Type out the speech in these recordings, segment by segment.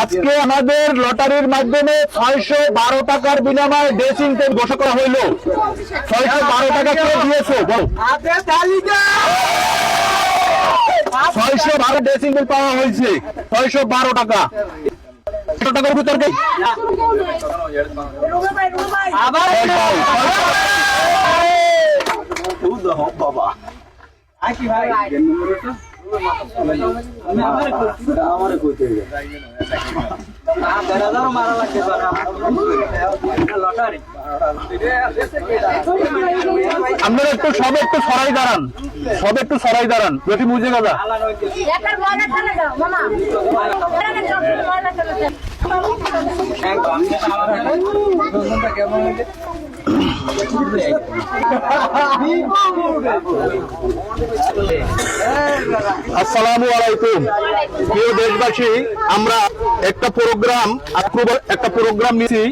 আজকে আমাদের লটারির মাধ্যমে 612 টাকার বিনিময়ে ড্রেসিং টেবিল ঘোষণা করা হইল। 612 টাকা কে দিয়েছে বল? 612 ড্রেসিং টেবিল পাওয়া হয়েছে। 612 টাকা। টাকার ভিতর কে বাবা আকি ভাই আপনারা একটু সব একটু সরাই দাঁড়ান, সব একটু সরাই দাঁড়ান। বেশি বুঝে গেল আসসালামু আলাইকুম প্রিয় দেশবাসী, আমরা একটা প্রোগ্রাম নিয়েছি।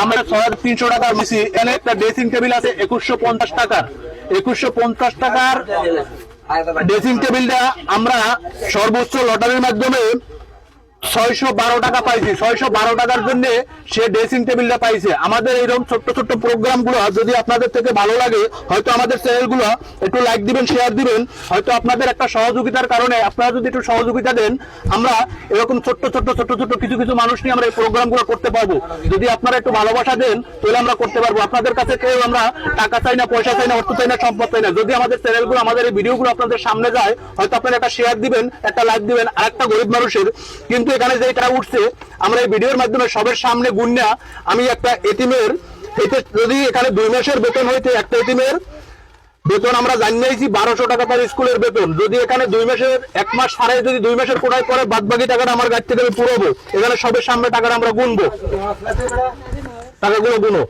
আমরা 300 টাকার নিয়েছি। এখানে একটা ড্রেসিং টেবিল আছে 2150 টাকার। 2150 টাকার ড্রেসিং টেবিলটা আমরা সর্বোচ্চ লটারির মাধ্যমে 612 টাকা পাইছি। 612 টাকার জন্য সে ড্রেসিং টেবিলটা পাইছে। আমাদের এইরকম ছোট্ট ছোট্ট প্রোগ্রাম গুলো যদি আপনাদের থেকে ভালো লাগে, হয়তো আমাদের চ্যানেল গুলো একটু লাইক দিবেন, শেয়ার দিবেন। হয়তো আপনাদের একটা সহযোগিতার কারণে আপনারা যদি একটু সহযোগিতা দেন, আমরা এরকম ছোট্ট ছোট্ট কিছু কিছু মানুষ নিয়ে আমরা এই প্রোগ্রাম গুলো করতে পারবো। যদি আপনারা একটু ভালোবাসা দেন তাহলে আমরা করতে পারবো। আপনাদের কাছে কেউ আমরা টাকা চাই না, পয়সা চাই না, অর্থ চাই না, সম্পদ চাই না। যদি আমাদের চ্যানেল গুলো, আমাদের এই ভিডিও গুলো আপনাদের সামনে যায়, হয়তো আপনারা একটা শেয়ার দিবেন, একটা লাইক দিবেন। আর একটা গরিব মানুষের কিন্তু এখানে যে টাকা উঠছে, আমরা এই ভিডিওর মাধ্যমে সবার সামনে গুণনা আমি একটা এতিমের, যদি এখানে 2 মাসের বেতন হইতে একটা এতিমের বেতন আমরা জানিয়েছি 1200 টাকা তার স্কুলের বেতন। যদি এখানে 2 মাসের 1 মাস সারাই যদি 2 মাসের কোটায় পরে বাদ বাকি টাকাটা আমার গাছ থেকে আমি পুরোবো। এখানে সবের সামনে টাকাটা আমরা গুনবো। টাকাগুলো গুনো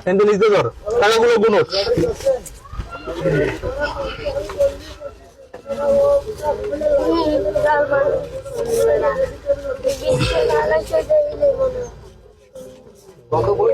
কিন্তু নিজে ধর, টাকাগুলো গুনো। কত বই